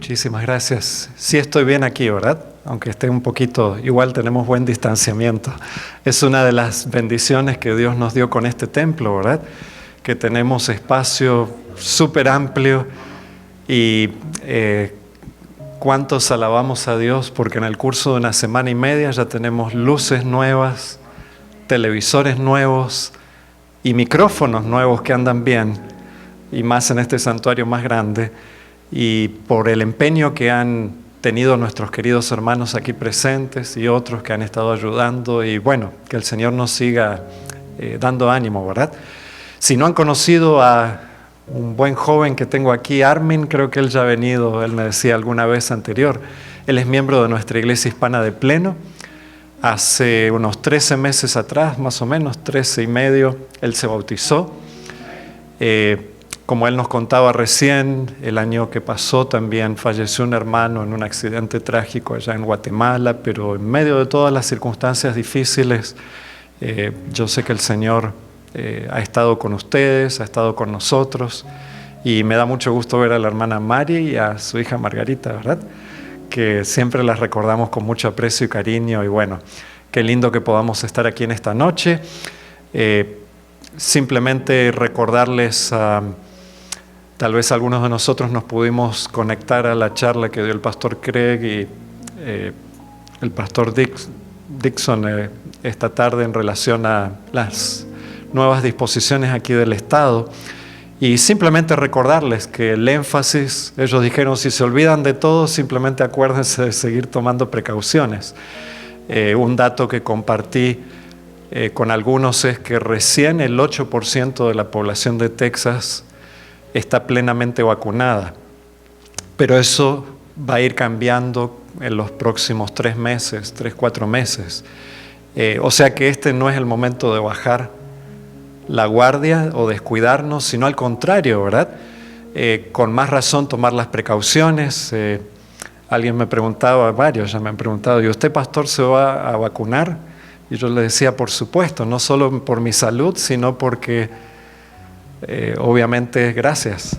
Muchísimas gracias. Sí estoy bien aquí, ¿verdad? Aunque esté un poquito, igual tenemos buen distanciamiento. Es una de las bendiciones que Dios nos dio con este templo, ¿verdad? Que tenemos espacio súper amplio y cuántos alabamos a Dios porque en el curso de una semana y media ya tenemos luces nuevas, televisores nuevos y micrófonos nuevos que andan bien, y más en este santuario más grande. Y por el empeño que han tenido nuestros queridos hermanos aquí presentes y otros que han estado ayudando, y bueno, que el Señor nos siga dando ánimo, ¿verdad? Si no han conocido a un buen joven que tengo aquí, Armin, creo que él ya ha venido, él me decía alguna vez anterior, él es miembro de nuestra iglesia hispana de Pleno. Hace unos 13 meses atrás, más o menos, 13 y medio, él se bautizó. Como él nos contaba recién, el año que pasó también falleció un hermano en un accidente trágico allá en Guatemala, pero en medio de todas las circunstancias difíciles, yo sé que el Señor ha estado con ustedes, ha estado con nosotros, y me da mucho gusto ver a la hermana Mari y a su hija Margarita, ¿verdad? Que siempre las recordamos con mucho aprecio y cariño, y bueno, qué lindo que podamos estar aquí en esta noche. Simplemente recordarles, tal vez algunos de nosotros nos pudimos conectar a la charla que dio el pastor Craig y el pastor Dixon esta tarde en relación a las nuevas disposiciones aquí del Estado. Y simplemente recordarles que el énfasis, ellos dijeron, si se olvidan de todo, simplemente acuérdense de seguir tomando precauciones. Un dato que compartí con algunos es que recién el 8% de la población de Texas está plenamente vacunada. Pero eso va a ir cambiando en los próximos 3 meses, 4 meses. O sea que este no es el momento de bajar la guardia o descuidarnos, sino al contrario, ¿verdad? Con más razón tomar las precauciones. Alguien me preguntaba, varios ya me han preguntado, ¿y usted, pastor, se va a vacunar? Y yo le decía, por supuesto, no solo por mi salud, sino porque, obviamente, gracias.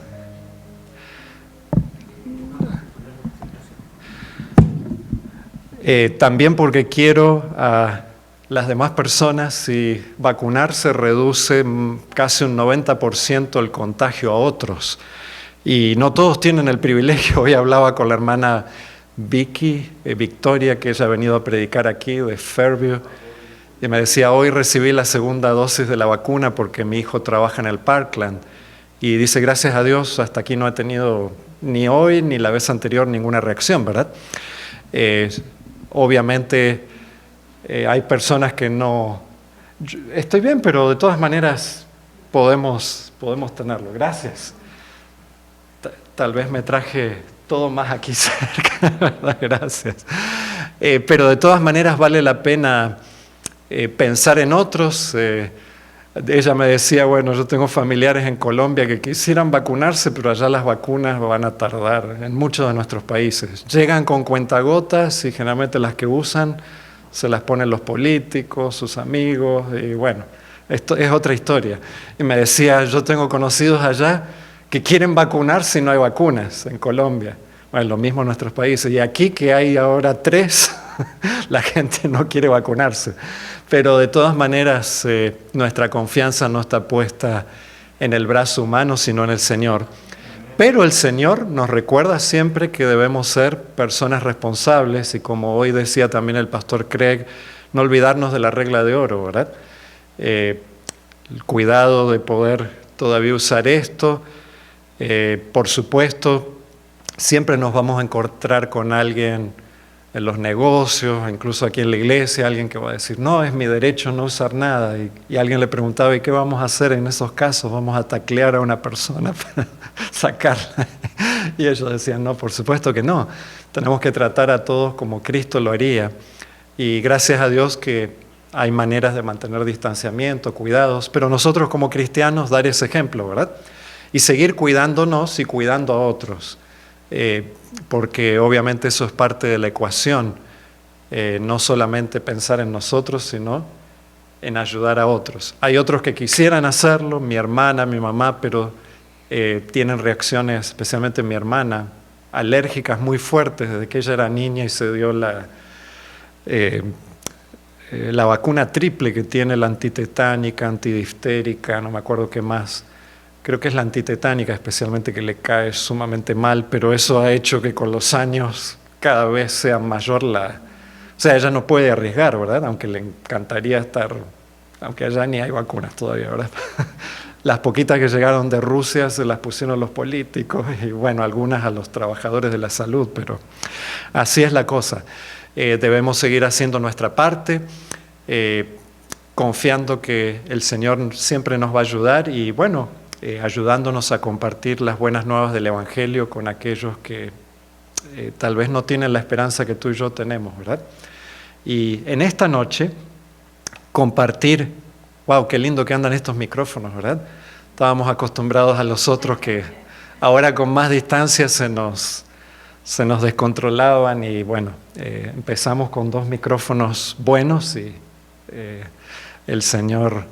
También porque quiero a las demás personas, si vacunarse reduce casi un 90% el contagio a otros. Y no todos tienen el privilegio. Hoy hablaba con la hermana Victoria, que ella ha venido a predicar aquí de Fairview, y me decía, hoy recibí la segunda dosis de la vacuna porque mi hijo trabaja en el Parkland. Y dice, gracias a Dios, hasta aquí no he tenido ni hoy ni la vez anterior ninguna reacción, ¿verdad? Obviamente hay personas que no... Estoy bien, pero de todas maneras podemos tenerlo. Gracias. Tal vez me traje todo más aquí cerca, ¿verdad? Gracias. Pero de todas maneras vale la pena pensar en otros. Ella me decía, bueno, yo tengo familiares en Colombia que quisieran vacunarse, pero allá las vacunas van a tardar en muchos de nuestros países. Llegan con cuentagotas y generalmente las que usan se las ponen los políticos, sus amigos, y bueno, esto es otra historia. Y me decía, yo tengo conocidos allá que quieren vacunarse y no hay vacunas en Colombia. Bueno, lo mismo en nuestros países. Y aquí que hay ahora 3, la gente no quiere vacunarse. Pero de todas maneras, nuestra confianza no está puesta en el brazo humano, sino en el Señor. Pero el Señor nos recuerda siempre que debemos ser personas responsables, y como hoy decía también el pastor Craig, no olvidarnos de la regla de oro, ¿verdad? El cuidado de poder todavía usar esto. Por supuesto, siempre nos vamos a encontrar con alguien en los negocios, incluso aquí en la iglesia, alguien que va a decir, no, es mi derecho no usar nada. Y alguien le preguntaba, ¿y qué vamos a hacer en esos casos? ¿Vamos a taclear a una persona para sacarla? Y ellos decían, no, por supuesto que no. Tenemos que tratar a todos como Cristo lo haría. Y gracias a Dios que hay maneras de mantener distanciamiento, cuidados, pero nosotros como cristianos dar ese ejemplo, ¿verdad? Y seguir cuidándonos y cuidando a otros. Porque obviamente eso es parte de la ecuación, no solamente pensar en nosotros, sino en ayudar a otros. Hay otros que quisieran hacerlo, mi hermana, mi mamá, pero tienen reacciones, especialmente mi hermana, alérgicas muy fuertes desde que ella era niña y se dio la vacuna triple que tiene, la antitetánica, antidiftérica, no me acuerdo qué más. Creo que es la antitetánica especialmente, que le cae sumamente mal, pero eso ha hecho que con los años cada vez sea mayor O sea, ella no puede arriesgar, ¿verdad? Aunque le encantaría estar, aunque allá ni hay vacunas todavía, ¿verdad? Las poquitas que llegaron de Rusia se las pusieron los políticos y bueno, algunas a los trabajadores de la salud, pero así es la cosa. Debemos seguir haciendo nuestra parte, confiando que el Señor siempre nos va a ayudar y bueno, ayudándonos a compartir las buenas nuevas del Evangelio con aquellos que tal vez no tienen la esperanza que tú y yo tenemos, ¿verdad? Y en esta noche, compartir, wow, qué lindo que andan estos micrófonos, ¿verdad? Estábamos acostumbrados a los otros que ahora con más distancia se nos descontrolaban y bueno, empezamos con 2 micrófonos buenos y el Señor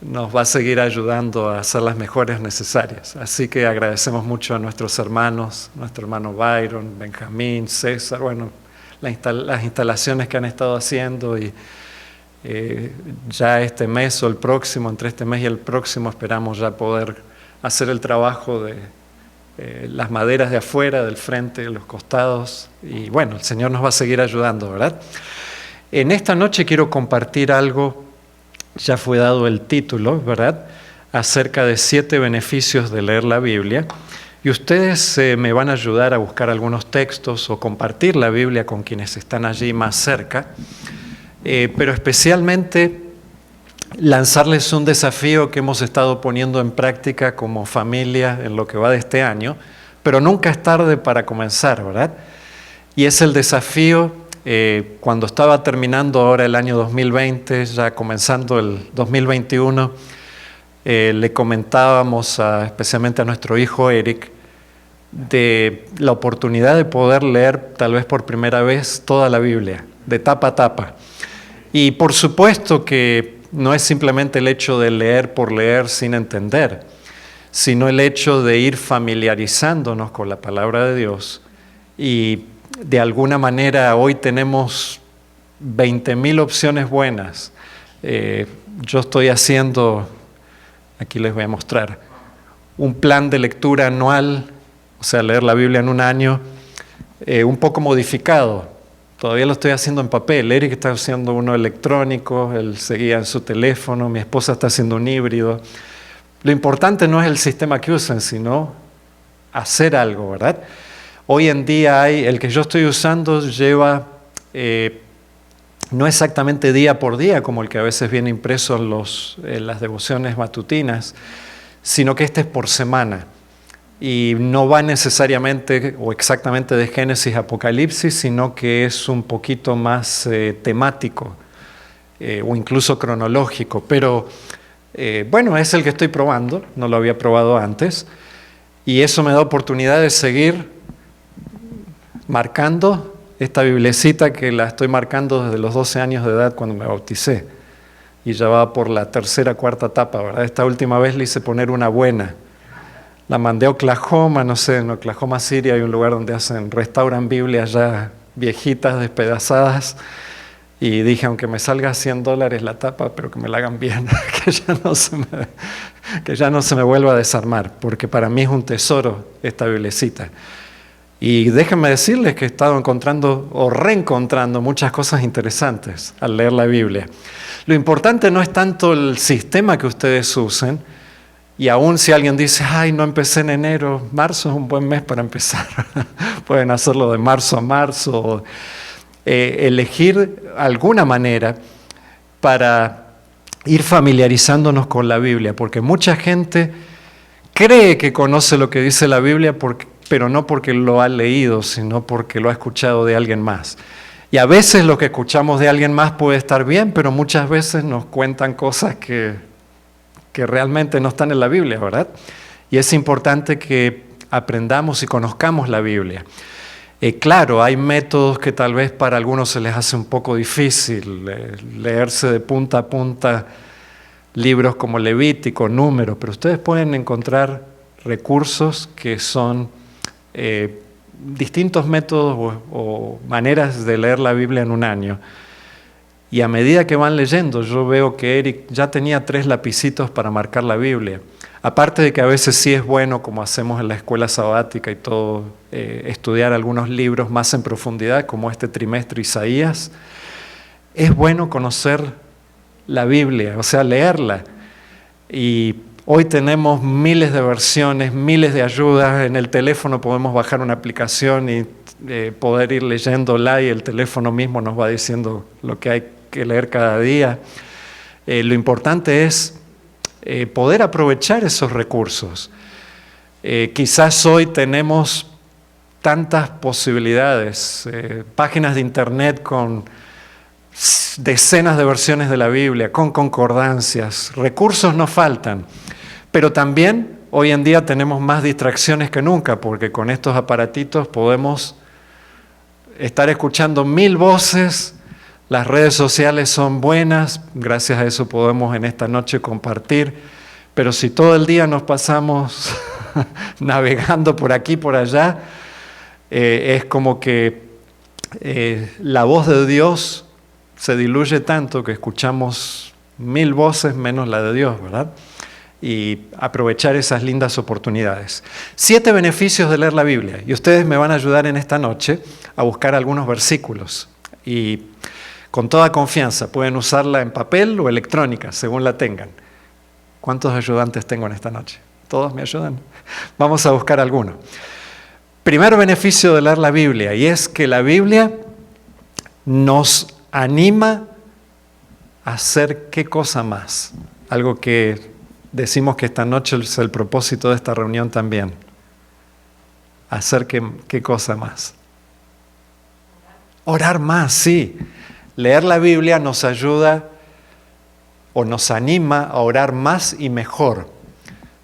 nos va a seguir ayudando a hacer las mejores necesarias. Así que agradecemos mucho a nuestros hermanos, nuestro hermano Byron, Benjamín, César, bueno, las instalaciones que han estado haciendo y ya este mes o el próximo, entre este mes y el próximo esperamos ya poder hacer el trabajo de las maderas de afuera, del frente, de los costados y bueno, el Señor nos va a seguir ayudando, ¿verdad? En esta noche quiero compartir algo. Ya fue dado el título, ¿verdad?, acerca de 7 beneficios de leer la Biblia. Y ustedes me van a ayudar a buscar algunos textos o compartir la Biblia con quienes están allí más cerca. Pero especialmente lanzarles un desafío que hemos estado poniendo en práctica como familia en lo que va de este año, pero nunca es tarde para comenzar, ¿verdad? Y es el desafío. Cuando estaba terminando ahora el año 2020, ya comenzando el 2021, le comentábamos especialmente a nuestro hijo Eric de la oportunidad de poder leer tal vez por primera vez toda la Biblia, de tapa a tapa. Y por supuesto que no es simplemente el hecho de leer por leer sin entender, sino el hecho de ir familiarizándonos con la palabra de Dios y de alguna manera hoy tenemos 20.000 opciones buenas. Yo estoy haciendo, aquí les voy a mostrar, un plan de lectura anual, o sea, leer la Biblia en un año, un poco modificado. Todavía lo estoy haciendo en papel. Eric está haciendo uno electrónico, él seguía en su teléfono, mi esposa está haciendo un híbrido. Lo importante no es el sistema que usen, sino hacer algo, ¿verdad? Hoy en día el que yo estoy usando lleva no exactamente día por día, como el que a veces viene impreso en las devociones matutinas, sino que este es por semana. Y no va necesariamente o exactamente de Génesis a Apocalipsis, sino que es un poquito más temático o incluso cronológico. Pero bueno, es el que estoy probando, no lo había probado antes, y eso me da oportunidad de seguir marcando esta biblecita que la estoy marcando desde los 12 años de edad cuando me bauticé y ya va por la 3ª, 4ª etapa, ¿verdad? Esta última vez le hice poner una buena, la mandé a Oklahoma, no sé, en Oklahoma City hay un lugar donde restauran Biblias ya viejitas, despedazadas y dije, aunque me salga $100 la tapa, pero que me la hagan bien, que ya no se me vuelva a desarmar, porque para mí es un tesoro esta biblecita. Y déjenme decirles que he estado encontrando o reencontrando muchas cosas interesantes al leer la Biblia. Lo importante no es tanto el sistema que ustedes usen, y aún si alguien dice, ay, no empecé en enero, marzo es un buen mes para empezar. Pueden hacerlo de marzo a marzo, elegir alguna manera para ir familiarizándonos con la Biblia, porque mucha gente cree que conoce lo que dice la Biblia pero no porque lo ha leído, sino porque lo ha escuchado de alguien más. Y a veces lo que escuchamos de alguien más puede estar bien, pero muchas veces nos cuentan cosas que realmente no están en la Biblia, ¿verdad? Y es importante que aprendamos y conozcamos la Biblia. Claro, hay métodos que tal vez para algunos se les hace un poco difícil, leerse de punta a punta libros como Levítico, Números, pero ustedes pueden encontrar recursos que son distintos métodos o maneras de leer la Biblia en un año. Y a medida que van leyendo, yo veo que Eric ya tenía 3 lapicitos para marcar la Biblia. Aparte de que a veces sí es bueno, como hacemos en la escuela sabática y todo, estudiar algunos libros más en profundidad, como este trimestre Isaías, es bueno conocer la Biblia, o sea, leerla. Y hoy tenemos miles de versiones, miles de ayudas. En el teléfono podemos bajar una aplicación y poder ir leyéndola y el teléfono mismo nos va diciendo lo que hay que leer cada día. Lo importante es poder aprovechar esos recursos. Quizás hoy tenemos tantas posibilidades, páginas de internet con decenas de versiones de la Biblia, con concordancias, recursos no faltan, pero también hoy en día tenemos más distracciones que nunca, porque con estos aparatitos podemos estar escuchando 1000 voces. Las redes sociales son buenas, gracias a eso podemos en esta noche compartir, pero si todo el día nos pasamos navegando por aquí, por allá, es como que la voz de Dios se diluye tanto que escuchamos 1000 voces menos la de Dios, ¿verdad? Y aprovechar esas lindas oportunidades. 7 beneficios de leer la Biblia, y ustedes me van a ayudar en esta noche a buscar algunos versículos. Y con toda confianza, pueden usarla en papel o electrónica, según la tengan. ¿Cuántos ayudantes tengo en esta noche? ¿Todos me ayudan? Vamos a buscar alguno. Primer beneficio de leer la Biblia, y es que la Biblia nos anima a hacer ¿qué cosa más? Algo que decimos que esta noche es el propósito de esta reunión también. Hacer ¿qué cosa más? Orar más, sí. Leer la Biblia nos ayuda o nos anima a orar más y mejor,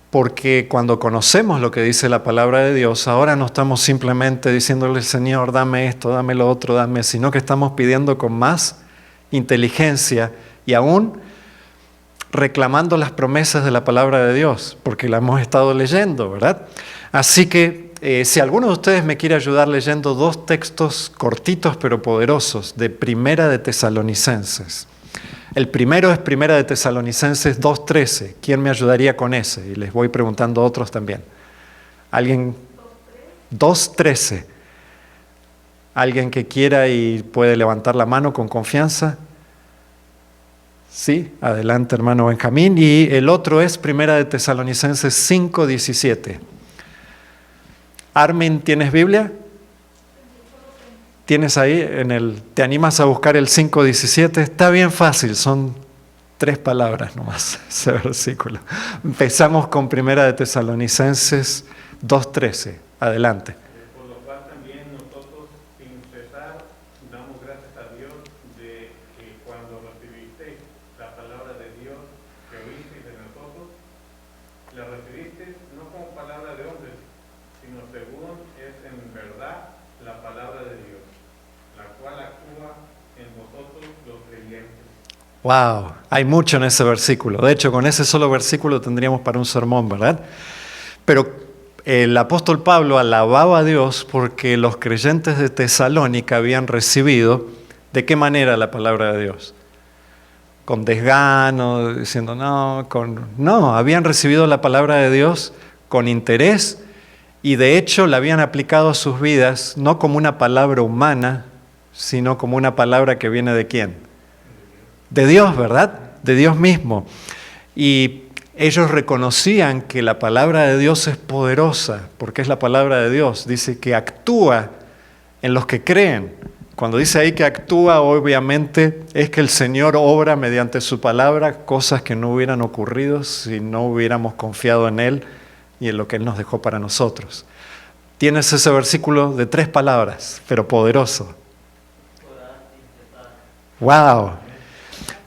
porque cuando conocemos lo que dice la palabra de Dios, ahora no estamos simplemente diciéndole, Señor, dame esto, dame lo otro, dame, sino que estamos pidiendo con más inteligencia y aún reclamando las promesas de la palabra de Dios, porque la hemos estado leyendo, ¿verdad? Así que si alguno de ustedes me quiere ayudar leyendo 2 textos cortitos pero poderosos de Primera de Tesalonicenses. El primero es Primera de Tesalonicenses 2:13. ¿Quién me ayudaría con ese? Y les voy preguntando a otros también. ¿Alguien? 2:13. ¿Alguien que quiera y puede levantar la mano con confianza? Sí, adelante hermano Benjamín. Y el otro es Primera de Tesalonicenses 5:17. Armin, ¿tienes Biblia? ¿Tienes ahí te animas a buscar el 5:17? Está bien fácil, son 3 palabras nomás ese versículo. Empezamos con Primera de Tesalonicenses 2:13. Adelante. Por lo cual también nosotros sin cesar damos gracias a Dios de que cuando recibisteis la palabra de Dios que oísteis de nosotros, la recibisteis no como palabra de hombres, sino según es en verdad la palabra de Dios, la cual actúa en vosotros los creyentes. Wow, hay mucho en ese versículo. De hecho, con ese solo versículo tendríamos para un sermón, ¿verdad? Pero el apóstol Pablo alababa a Dios porque los creyentes de Tesalónica habían recibido, ¿de qué manera la palabra de Dios? Con desgano, diciendo no, habían recibido la palabra de Dios con interés y de hecho la habían aplicado a sus vidas no como una palabra humana, sino como una palabra que viene ¿de quién? De Dios, ¿verdad? De Dios mismo. Y ellos reconocían que la palabra de Dios es poderosa, porque es la palabra de Dios. Dice que actúa en los que creen. Cuando dice ahí que actúa, obviamente es que el Señor obra mediante su palabra cosas que no hubieran ocurrido si no hubiéramos confiado en Él y en lo que Él nos dejó para nosotros. Tienes ese versículo de 3 palabras, pero poderoso. ¡Wow!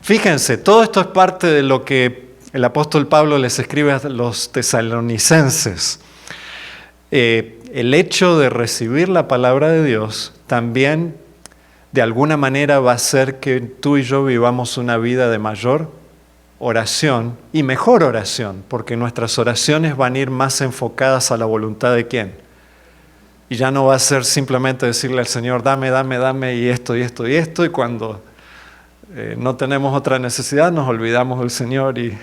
Fíjense, todo esto es parte de lo que el apóstol Pablo les escribe a los tesalonicenses. El hecho de recibir la palabra de Dios también de alguna manera va a hacer que tú y yo vivamos una vida de mayor oración y mejor oración, porque nuestras oraciones van a ir más enfocadas a la voluntad de ¿quién? Y ya no va a ser simplemente decirle al Señor, dame, dame, dame, y esto, y esto, y esto, y cuando no tenemos otra necesidad nos olvidamos del Señor y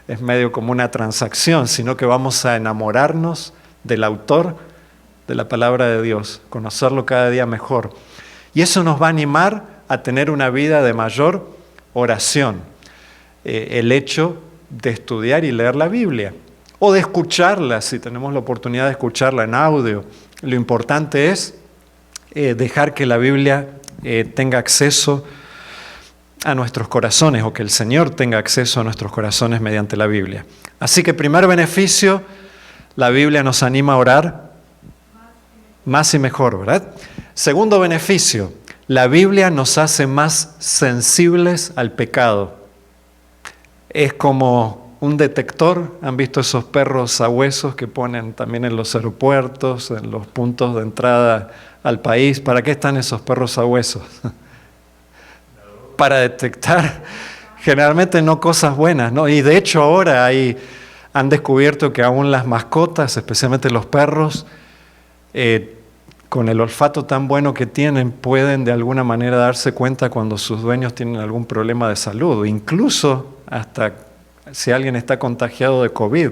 es medio como una transacción, sino que vamos a enamorarnos del autor de la palabra de Dios, conocerlo cada día mejor. Y eso nos va a animar a tener una vida de mayor oración. El hecho de estudiar y leer la Biblia, o de escucharla, si tenemos la oportunidad de escucharla en audio. Lo importante es dejar que la Biblia tenga acceso a nuestros corazones, o que el Señor tenga acceso a nuestros corazones mediante la Biblia. Así que primer beneficio, la Biblia nos anima a orar más y mejor, ¿verdad? Segundo beneficio, la Biblia nos hace más sensibles al pecado. Es como un detector. ¿Han visto esos perros sabuesos que ponen también en los aeropuertos, en los puntos de entrada al país? ¿Para qué están esos perros sabuesos? Para detectar generalmente no cosas buenas, ¿no? Y de hecho ahora han descubierto que aún las mascotas, especialmente los perros, con el olfato tan bueno que tienen, pueden de alguna manera darse cuenta cuando sus dueños tienen algún problema de salud, incluso hasta si alguien está contagiado de COVID.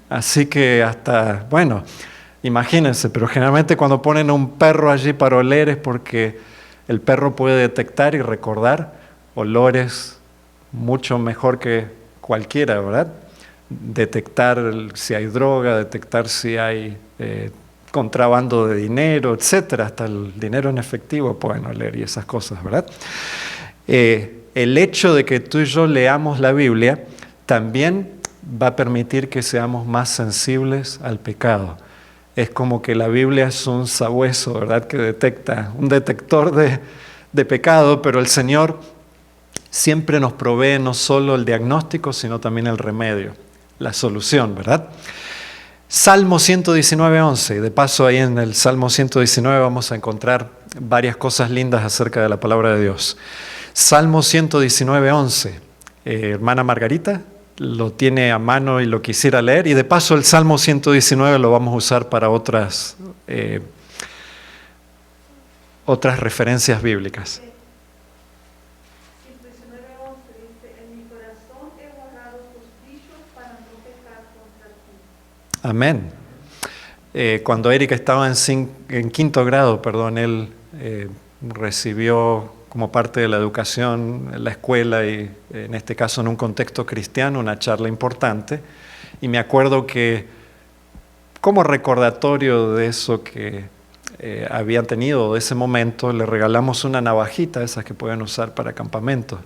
Así que hasta, bueno, imagínense, pero generalmente cuando ponen a un perro allí para oler es porque el perro puede detectar y recordar olores mucho mejor que cualquiera, ¿verdad? Detectar si hay droga, detectar si hay contrabando de dinero, etcétera, hasta el dinero en efectivo pueden oler y esas cosas, ¿verdad? El hecho de que tú y yo leamos la Biblia también va a permitir que seamos más sensibles al pecado. Es como que la Biblia es un sabueso, ¿verdad?, que detecta, un detector de pecado, pero el Señor siempre nos provee no solo el diagnóstico, sino también el remedio, la solución, ¿verdad? Salmo 119:11. De paso, ahí en el Salmo 119 vamos a encontrar varias cosas lindas acerca de la palabra de Dios. Salmo 119:11. Hermana Margarita lo tiene a mano y lo quisiera leer. Y de paso, el Salmo 119 lo vamos a usar para otras referencias bíblicas. Amén. Cuando Erika estaba en quinto grado, él recibió como parte de la educación en la escuela y en este caso en un contexto cristiano una charla importante. Y me acuerdo que como recordatorio de eso que habían tenido, de ese momento, le regalamos una navajita, esas que pueden usar para campamentos.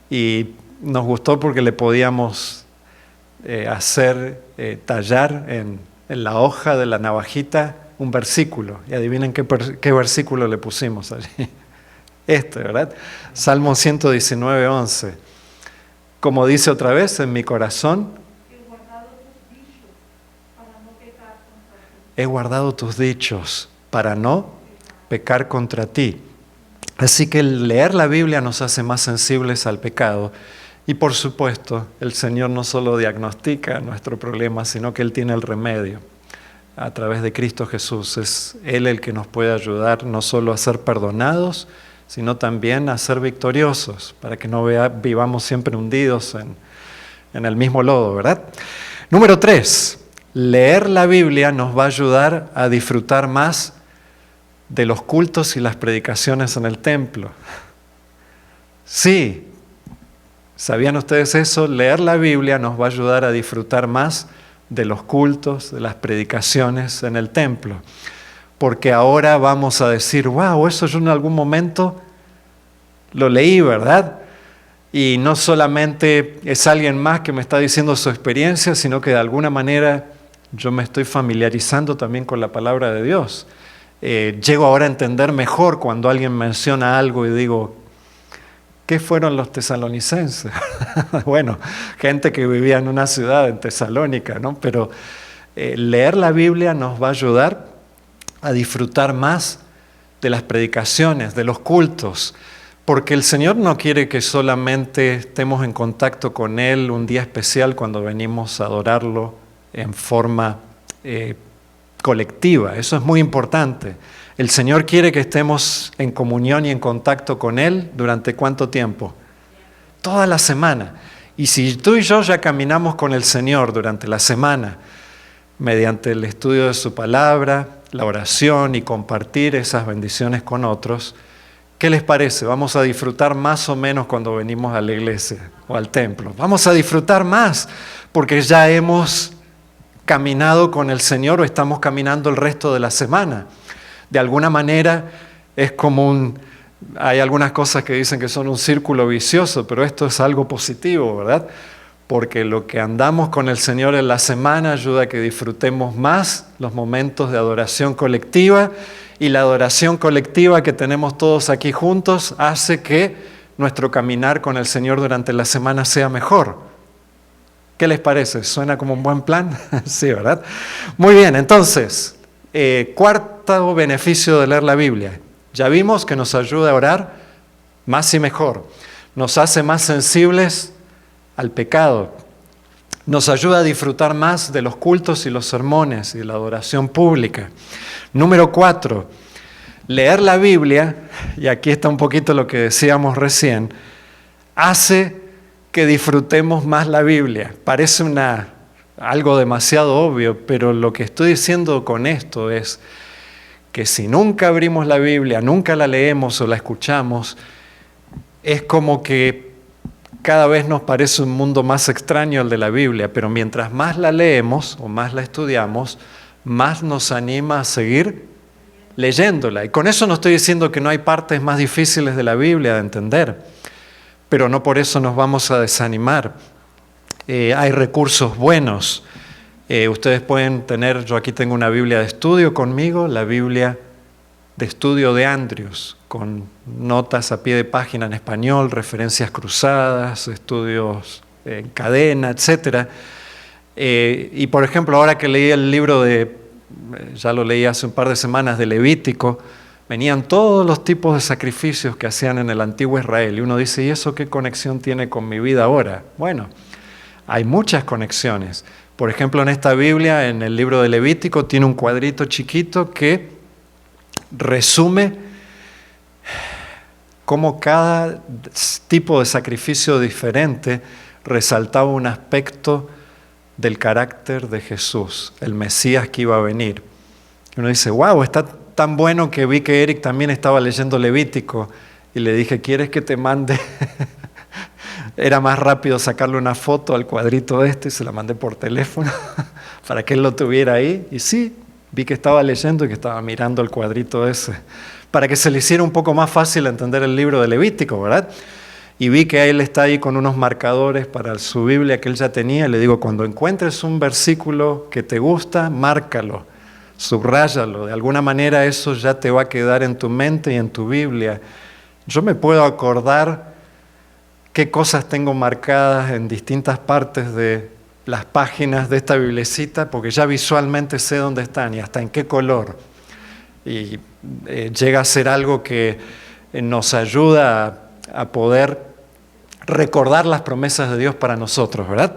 Y nos gustó porque le podíamos tallar en la hoja de la navajita un versículo. Y adivinen qué versículo le pusimos allí. ¿Verdad? Salmo 119:11. Como dice otra vez, en mi corazón he guardado tus dichos para no pecar contra ti. Así que el leer la Biblia nos hace más sensibles al pecado. Y por supuesto, el Señor no solo diagnostica nuestro problema, sino que Él tiene el remedio. A través de Cristo Jesús es Él el que nos puede ayudar no solo a ser perdonados, sino también a ser victoriosos, para que no vivamos siempre hundidos en el mismo lodo, ¿verdad? Número 3, leer la Biblia nos va a ayudar a disfrutar más de los cultos y las predicaciones en el templo. Sí. ¿Sabían ustedes eso? Leer la Biblia nos va a ayudar a disfrutar más de los cultos, de las predicaciones en el templo. Porque ahora vamos a decir, wow, eso yo en algún momento lo leí, ¿verdad? Y no solamente es alguien más que me está diciendo su experiencia, sino que de alguna manera yo me estoy familiarizando también con la palabra de Dios. Llego ahora a entender mejor cuando alguien menciona algo y digo, ¿qué fueron los tesalonicenses? Bueno, gente que vivía en una ciudad, en Tesalónica, ¿no? Pero leer la Biblia nos va a ayudar a disfrutar más de las predicaciones, de los cultos, porque el Señor no quiere que solamente estemos en contacto con Él un día especial cuando venimos a adorarlo en forma colectiva. Eso es muy importante. El Señor quiere que estemos en comunión y en contacto con Él ¿durante cuánto tiempo? Toda la semana. Y si tú y yo ya caminamos con el Señor durante la semana, mediante el estudio de su palabra, la oración y compartir esas bendiciones con otros, ¿qué les parece? ¿Vamos a disfrutar más o menos cuando venimos a la iglesia o al templo? Vamos a disfrutar más porque ya hemos caminado con el Señor o estamos caminando el resto de la semana. De alguna manera es como hay algunas cosas que dicen que son un círculo vicioso, pero esto es algo positivo, ¿verdad? Porque lo que andamos con el Señor en la semana ayuda a que disfrutemos más los momentos de adoración colectiva, y la adoración colectiva que tenemos todos aquí juntos hace que nuestro caminar con el Señor durante la semana sea mejor. ¿Qué les parece? ¿Suena como un buen plan? Sí, ¿verdad? Muy bien, entonces, cuarto beneficio de leer la Biblia. Ya vimos que nos ayuda a orar más y mejor. Nos hace más sensibles al pecado. Nos ayuda a disfrutar más de los cultos y los sermones y de la adoración pública. Número 4, leer la Biblia, y aquí está un poquito lo que decíamos recién, hace que disfrutemos más la Biblia. Parece algo demasiado obvio, pero lo que estoy diciendo con esto es que si nunca abrimos la Biblia, nunca la leemos o la escuchamos, es como que cada vez nos parece un mundo más extraño el de la Biblia, pero mientras más la leemos o más la estudiamos, más nos anima a seguir leyéndola. Y con eso no estoy diciendo que no hay partes más difíciles de la Biblia de entender, pero no por eso nos vamos a desanimar. Hay recursos buenos. Ustedes pueden tener, yo aquí tengo una Biblia de estudio conmigo, la Biblia de estudio de Andrews, con notas a pie de página en español, referencias cruzadas, estudios en cadena, etc. Y por ejemplo, ahora que leí el libro ya lo leí hace un par de semanas, de Levítico, venían todos los tipos de sacrificios que hacían en el antiguo Israel. Y uno dice, ¿y eso qué conexión tiene con mi vida ahora? Bueno, hay muchas conexiones. Por ejemplo, en esta Biblia, en el libro de Levítico, tiene un cuadrito chiquito que resume cómo cada tipo de sacrificio diferente resaltaba un aspecto del carácter de Jesús, el Mesías que iba a venir. Y uno dice, wow, está tan bueno que vi que Eric también estaba leyendo Levítico y le dije, ¿quieres que te mande? Era más rápido sacarle una foto al cuadrito y se la mandé por teléfono para que él lo tuviera ahí. Y sí, vi que estaba leyendo y que estaba mirando el cuadrito ese, para que se le hiciera un poco más fácil entender el libro de Levítico, ¿verdad? Y vi que él está ahí con unos marcadores para su Biblia que él ya tenía. Le digo, cuando encuentres un versículo que te gusta, márcalo, subráyalo. De alguna manera eso ya te va a quedar en tu mente y en tu Biblia. Yo me puedo acordar qué cosas tengo marcadas en distintas partes de las páginas de esta biblecita, porque ya visualmente sé dónde están y hasta en qué color. Y llega a ser algo que nos ayuda a poder recordar las promesas de Dios para nosotros, ¿verdad?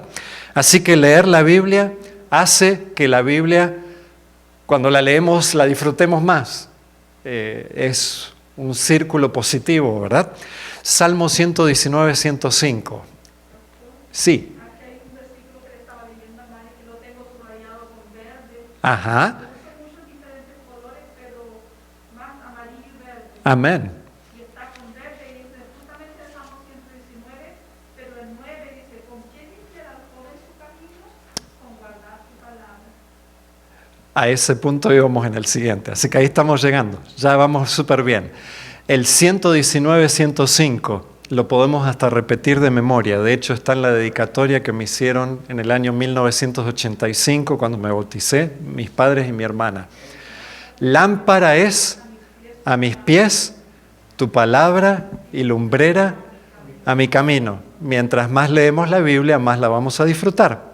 Así que leer la Biblia hace que la Biblia, cuando la leemos, la disfrutemos más. Es un círculo positivo, ¿verdad? Salmo 119, 105. Sí. Aquí hay un versículo que le estaba leyendo a Mari, que lo tengo subrayado con verde. Ajá. Me gustan muchos diferentes colores, pero más amarillo y verde. Amén. Y está con verde y dice, justamente el Salmo 119, pero el 9 dice, ¿con quién limpiará el joven su camino? Con guardar tu palabra. A ese punto íbamos en el siguiente, así que ahí estamos llegando, ya vamos súper bien. El 119, 105 lo podemos hasta repetir de memoria. De hecho, está en la dedicatoria que me hicieron en el año 1985, cuando me bauticé, mis padres y mi hermana. Lámpara es a mis pies tu palabra y lumbrera a mi camino. Mientras más leemos la Biblia, más la vamos a disfrutar.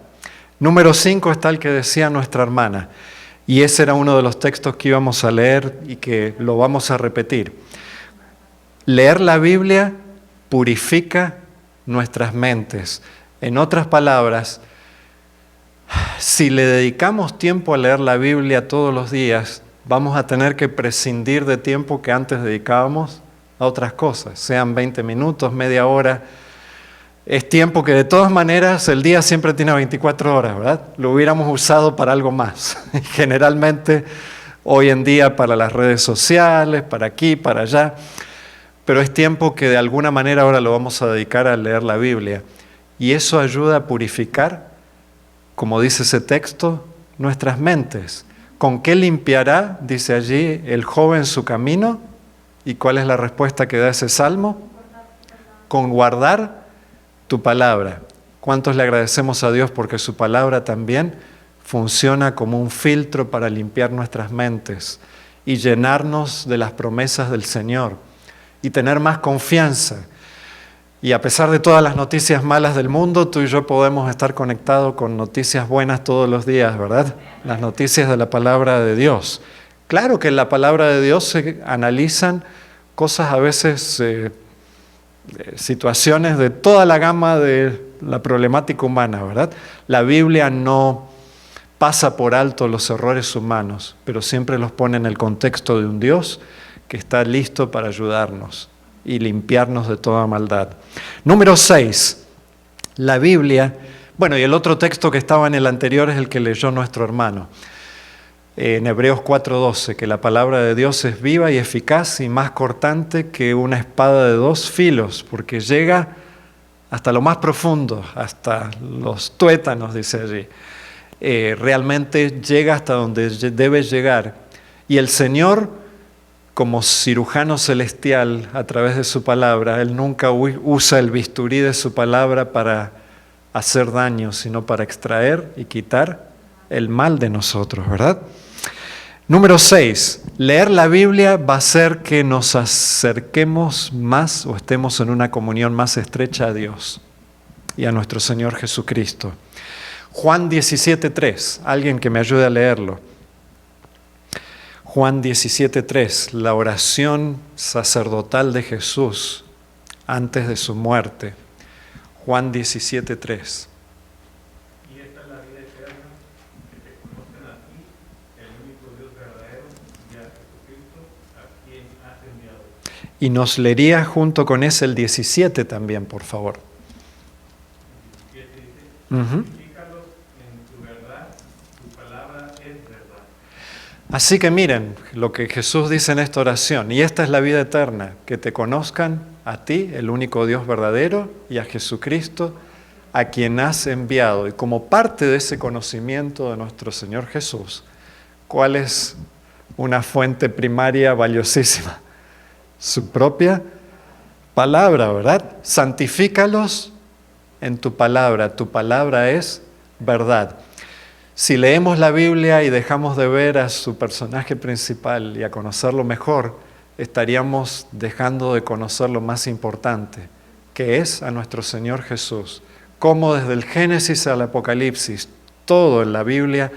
Número 5 está el que decía nuestra hermana. Y ese era uno de los textos que íbamos a leer y que lo vamos a repetir. Leer la Biblia purifica nuestras mentes. En otras palabras, Si le dedicamos tiempo a leer la Biblia todos los días, vamos a tener que prescindir de tiempo que antes dedicábamos a otras cosas, sean 20 minutos, media hora. Es tiempo que de todas maneras el día siempre tiene 24 horas, ¿verdad? Lo hubiéramos usado para algo más. Generalmente hoy en día para las redes sociales, para aquí, para allá. Pero es tiempo que de alguna manera ahora lo vamos a dedicar a leer la Biblia. Y eso ayuda a purificar, como dice ese texto, nuestras mentes. ¿Con qué limpiará, dice allí, el joven su camino? ¿Y cuál es la respuesta que da ese salmo? Con guardar tu palabra. ¿Cuántos le agradecemos a Dios porque su palabra también funciona como un filtro para limpiar nuestras mentes y llenarnos de las promesas del Señor y tener más confianza? Y a pesar de todas las noticias malas del mundo, tú y yo podemos estar conectados con noticias buenas todos los días, ¿verdad? Las noticias de la palabra de Dios. Claro que en la palabra de Dios se analizan cosas a veces, situaciones de toda la gama de la problemática humana, ¿verdad? La Biblia no pasa por alto los errores humanos, pero siempre los pone en el contexto de un Dios que está listo para ayudarnos y limpiarnos de toda maldad. Número 6, la Biblia. Bueno, y el otro texto que estaba en el anterior es el que leyó nuestro hermano. En Hebreos 4:12, que la palabra de Dios es viva y eficaz y más cortante que una espada de 2 filos, porque llega hasta lo más profundo, hasta los tuétanos, dice allí. Realmente llega hasta donde debe llegar. Y el Señor, como cirujano celestial, a través de su palabra, Él nunca usa el bisturí de su palabra para hacer daño, sino para extraer y quitar el mal de nosotros, ¿verdad? Número 6, leer la Biblia va a hacer que nos acerquemos más o estemos en una comunión más estrecha a Dios y a nuestro Señor Jesucristo. Juan 17:3, alguien que me ayude a leerlo. Juan 17:3, la oración sacerdotal de Jesús antes de su muerte. Juan 17:3. Y esta es la vida eterna, que te conozcan a ti, el único Dios verdadero, y a Jesucristo, a quien has enviado. Y nos leería junto con ese el 17 también, por favor. 17 dice, Uh-huh. Santifícalos en tu verdad, tu palabra es verdad. Así que miren lo que Jesús dice en esta oración, y esta es la vida eterna, que te conozcan a ti, el único Dios verdadero, y a Jesucristo, a quien has enviado. Y como parte de ese conocimiento de nuestro Señor Jesús, ¿cuál es una fuente primaria valiosísima? Su propia palabra, ¿verdad? Santifícalos en tu palabra es verdad. Si leemos la Biblia y dejamos de ver a su personaje principal y a conocerlo mejor, estaríamos dejando de conocer lo más importante, que es a nuestro Señor Jesús. Cómo desde el Génesis al Apocalipsis, todo en la Biblia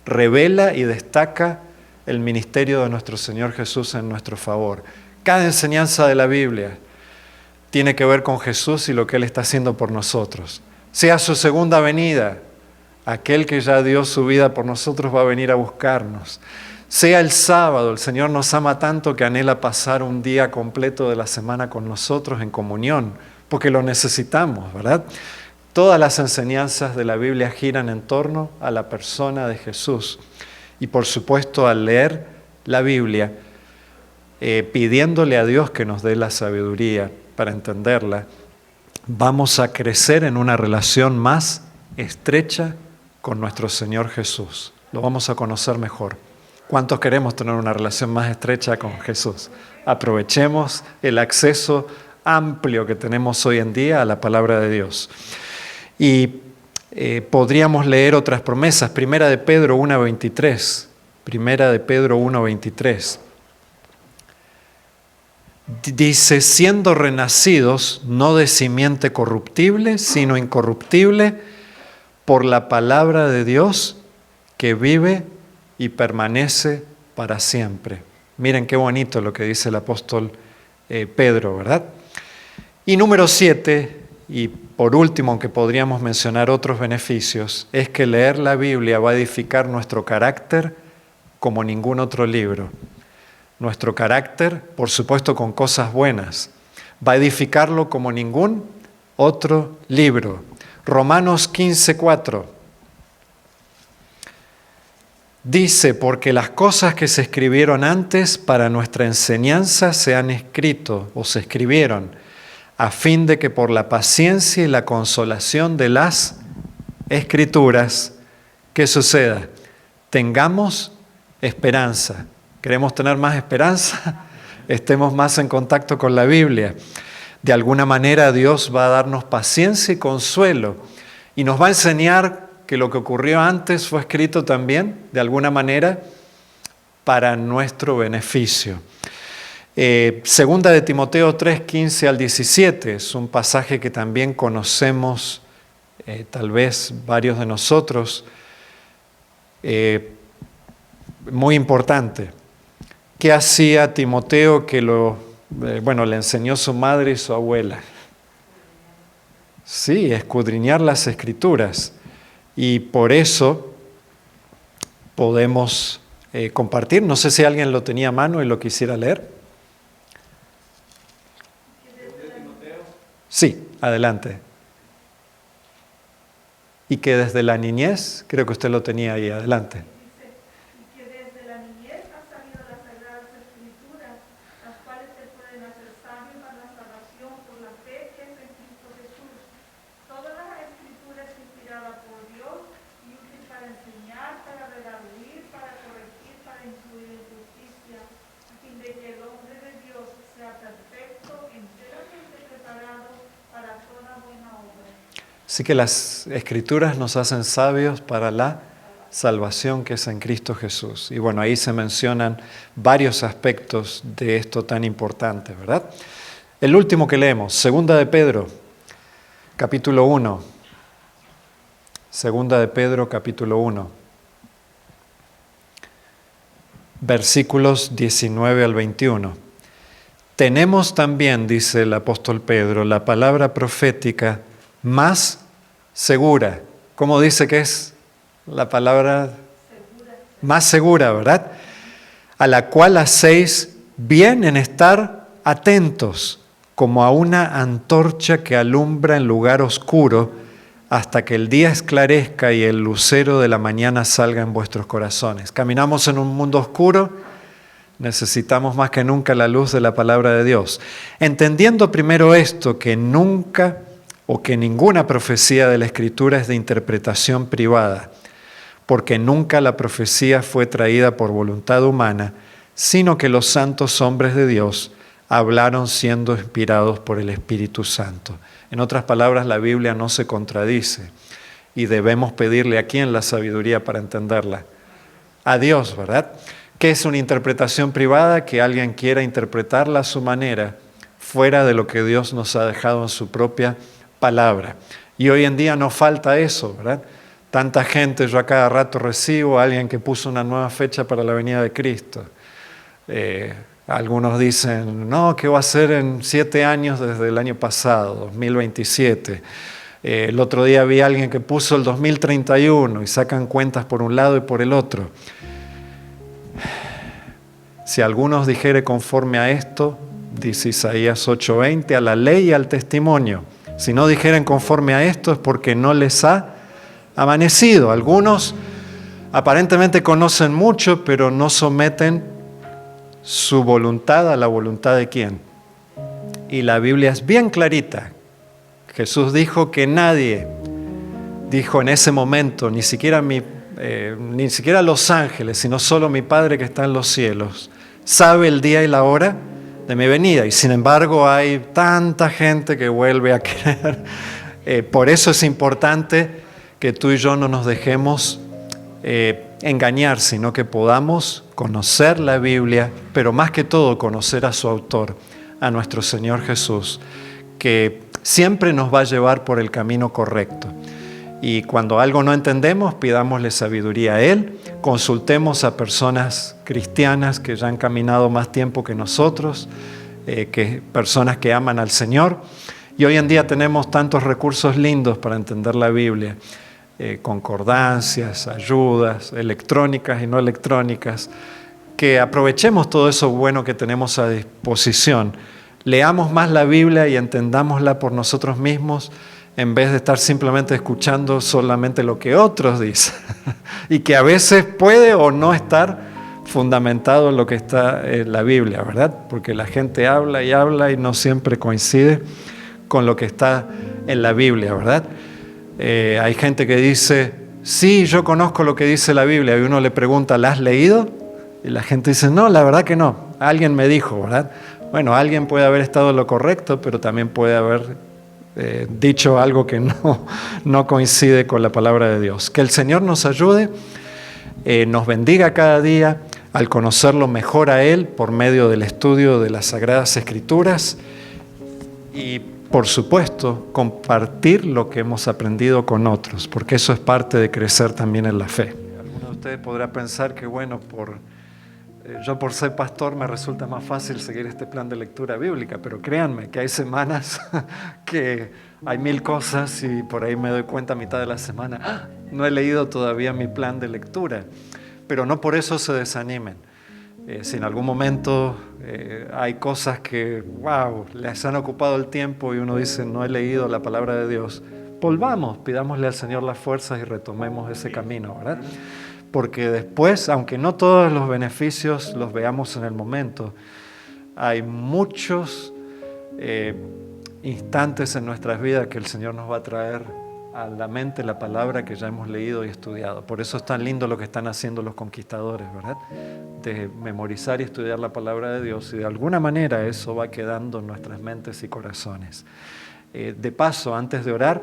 revela y destaca el ministerio de nuestro Señor Jesús en nuestro favor. Cada enseñanza de la Biblia tiene que ver con Jesús y lo que Él está haciendo por nosotros. Sea su segunda venida, aquel que ya dio su vida por nosotros va a venir a buscarnos. Sea el sábado, el Señor nos ama tanto que anhela pasar un día completo de la semana con nosotros en comunión, porque lo necesitamos, ¿verdad? Todas las enseñanzas de la Biblia giran en torno a la persona de Jesús. Y por supuesto, al leer la Biblia, pidiéndole a Dios que nos dé la sabiduría para entenderla, vamos a crecer en una relación más estrecha con nuestro Señor Jesús. Lo vamos a conocer mejor. ¿Cuántos queremos tener una relación más estrecha con Jesús? Aprovechemos el acceso amplio que tenemos hoy en día a la palabra de Dios. Y podríamos leer otras promesas. Primera de Pedro 1:23. Primera de Pedro 1:23. Dice, siendo renacidos, no de simiente corruptible, sino incorruptible, por la palabra de Dios que vive y permanece para siempre. Miren qué bonito lo que dice el apóstol Pedro, ¿verdad? Y número 7, y por último, aunque podríamos mencionar otros beneficios, es que leer la Biblia va a edificar nuestro carácter como ningún otro libro. Nuestro carácter, por supuesto, con cosas buenas, va a edificarlo como ningún otro libro. Romanos 15:4 dice: porque las cosas que se escribieron antes para nuestra enseñanza se han escrito o se escribieron, a fin de que por la paciencia y la consolación de las Escrituras, ¿qué suceda? Tengamos esperanza. ¿Queremos tener más esperanza? Estemos más en contacto con la Biblia. De alguna manera Dios va a darnos paciencia y consuelo y nos va a enseñar que lo que ocurrió antes fue escrito también, de alguna manera, para nuestro beneficio. Segunda de Timoteo 3, 15 al 17, es un pasaje que también conocemos, tal vez varios de nosotros, muy importante. ¿Qué hacía Timoteo que le enseñó su madre y su abuela? Sí, escudriñar las Escrituras. Y por eso podemos compartir. No sé si alguien lo tenía a mano y lo quisiera leer. Sí, adelante. Y que desde la niñez, creo que usted lo tenía ahí, adelante. Y que desde la niñez han sabido las sagradas escrituras, las cuales te pueden hacer sabio para la salvación por la fe que es en Cristo Jesús. Toda la escritura es inspirada por Dios y útil para enseñar, para redarguir, para corregir, para instruir en justicia, a fin de que el hombre de Dios sea perfecto, enteramente preparado para toda buena obra. Así que las Escrituras nos hacen sabios para la salvación que es en Cristo Jesús. Y bueno, ahí se mencionan varios aspectos de esto tan importante, ¿verdad? El último que leemos, Segunda de Pedro, capítulo 1. Segunda de Pedro, capítulo 1. Versículos 19 al 21. Tenemos también, dice el apóstol Pedro, la palabra profética más segura. ¿Cómo dice que es la palabra? Más segura, ¿verdad? A la cual hacéis bien en estar atentos, como a una antorcha que alumbra en lugar oscuro, hasta que el día esclarezca y el lucero de la mañana salga en vuestros corazones. Caminamos en un mundo oscuro, necesitamos más que nunca la luz de la palabra de Dios. Entendiendo primero esto, que nunca o que ninguna profecía de la Escritura es de interpretación privada, porque nunca la profecía fue traída por voluntad humana, sino que los santos hombres de Dios hablaron siendo inspirados por el Espíritu Santo. En otras palabras, la Biblia no se contradice y debemos pedirle a quién la sabiduría para entenderla. A Dios, ¿verdad? ¿Qué es una interpretación privada? Que alguien quiera interpretarla a su manera, fuera de lo que Dios nos ha dejado en su propia palabra. Y hoy en día no falta eso, ¿verdad? Tanta gente, yo a cada rato recibo a alguien que puso una nueva fecha para la venida de Cristo. Algunos dicen, no, ¿qué va a ser en 7 años desde el año pasado, 2027? El otro día vi a alguien que puso el 2031 y sacan cuentas por un lado y por el otro. Si algunos dijere conforme a esto, dice Isaías 8:20, a la ley y al testimonio. Si no dijeren conforme a esto es porque no les ha amanecido. Algunos aparentemente conocen mucho, pero no someten su voluntad a la voluntad de quién. Y la Biblia es bien clarita. Jesús dijo que nadie dijo en ese momento, ni siquiera los ángeles, sino solo mi Padre que está en los cielos, sabe el día y la hora de mi venida. Y sin embargo hay tanta gente que vuelve a creer. Por eso es importante que tú y yo no nos dejemos engañar, sino que podamos conocer la Biblia, pero más que todo conocer a su autor, a nuestro Señor Jesús, que siempre nos va a llevar por el camino correcto. Y cuando algo no entendemos, pidámosle sabiduría a Él, consultemos a personas cristianas que ya han caminado más tiempo que nosotros, personas que aman al Señor, Y hoy en día tenemos tantos recursos lindos para entender la Biblia, concordancias, ayudas, electrónicas y no electrónicas, que aprovechemos todo eso bueno que tenemos a disposición. Leamos más la Biblia y entendámosla por nosotros mismos, en vez de estar simplemente escuchando solamente lo que otros dicen, y que a veces puede o no estar fundamentado en lo que está en la Biblia, ¿verdad? Porque la gente habla y no siempre coincide con lo que está en la Biblia, ¿verdad? Hay gente que dice, sí, yo conozco lo que dice la Biblia, y uno le pregunta, ¿la has leído? Y la gente dice, no, la verdad que no, alguien me dijo, ¿verdad? Bueno, alguien puede haber estado en lo correcto, pero también puede haber dicho algo que no coincide con la palabra de Dios. Que el Señor nos ayude, nos bendiga cada día al conocerlo mejor a Él por medio del estudio de las Sagradas Escrituras y, por supuesto, compartir lo que hemos aprendido con otros, porque eso es parte de crecer también en la fe. Alguno de ustedes podrá pensar que, bueno, yo por ser pastor me resulta más fácil seguir este plan de lectura bíblica, pero créanme que hay semanas que hay 1000 cosas y por ahí me doy cuenta a mitad de la semana, no he leído todavía mi plan de lectura, pero no por eso se desanimen. Si en algún momento hay cosas que, wow, les han ocupado el tiempo y uno dice, no he leído la palabra de Dios, volvamos, pidámosle al Señor las fuerzas y retomemos ese camino, ¿verdad? Porque después, aunque no todos los beneficios los veamos en el momento, hay muchos instantes en nuestras vidas que el Señor nos va a traer a la mente la palabra que ya hemos leído y estudiado. Por eso es tan lindo lo que están haciendo los conquistadores, ¿verdad? De memorizar y estudiar la palabra de Dios, y de alguna manera eso va quedando en nuestras mentes y corazones. De paso, antes de orar,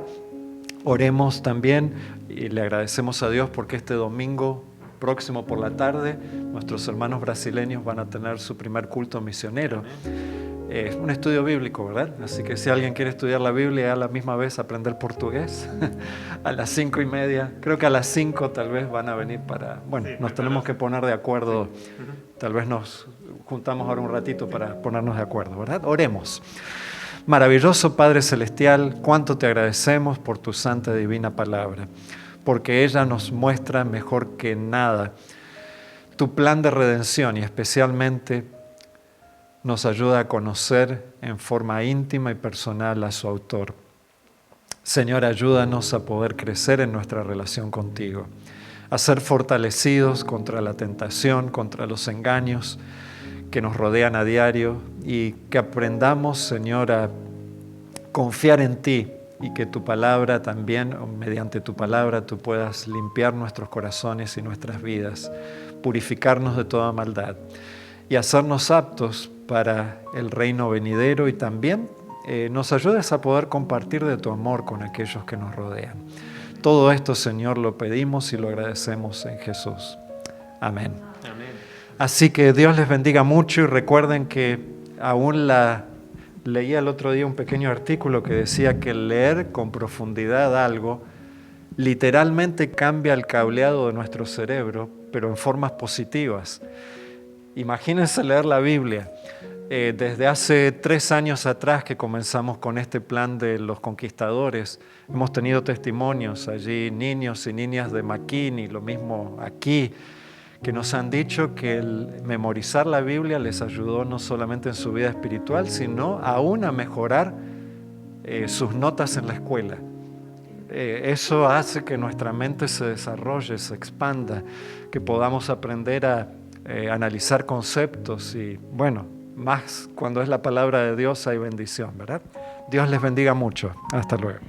oremos también y le agradecemos a Dios porque este domingo próximo por la tarde nuestros hermanos brasileños van a tener su primer culto misionero. Es un estudio bíblico, ¿verdad? Así que si alguien quiere estudiar la Biblia y a la misma vez aprender portugués, a las 5:30, creo que a las 5 tal vez van a venir para... Bueno, nos tenemos que poner de acuerdo, tal vez nos juntamos ahora un ratito para ponernos de acuerdo, ¿verdad? Oremos. Maravilloso Padre Celestial, cuánto te agradecemos por tu santa y divina palabra, porque ella nos muestra mejor que nada tu plan de redención y especialmente nos ayuda a conocer en forma íntima y personal a su autor. Señor, ayúdanos a poder crecer en nuestra relación contigo, a ser fortalecidos contra la tentación, contra los engaños que nos rodean a diario, y que aprendamos, Señor, a confiar en ti y que tu palabra también, mediante tu palabra, tú puedas limpiar nuestros corazones y nuestras vidas, purificarnos de toda maldad y hacernos aptos para el reino venidero, y también nos ayudes a poder compartir de tu amor con aquellos que nos rodean. Todo esto, Señor, lo pedimos y lo agradecemos en Jesús. Amén. Amén. Así que Dios les bendiga mucho, y recuerden que aún leí el otro día un pequeño artículo que decía que leer con profundidad algo literalmente cambia el cableado de nuestro cerebro, pero en formas positivas. Imagínense leer la Biblia. Desde hace 3 años atrás que comenzamos con este plan de los conquistadores, hemos tenido testimonios allí, niños y niñas de McKinney, lo mismo aquí, que nos han dicho que el memorizar la Biblia les ayudó no solamente en su vida espiritual, sino aún a mejorar sus notas en la escuela. Eso hace que nuestra mente se desarrolle, se expanda, que podamos aprender a analizar conceptos y, bueno, más cuando es la palabra de Dios hay bendición, ¿verdad? Dios les bendiga mucho. Hasta luego.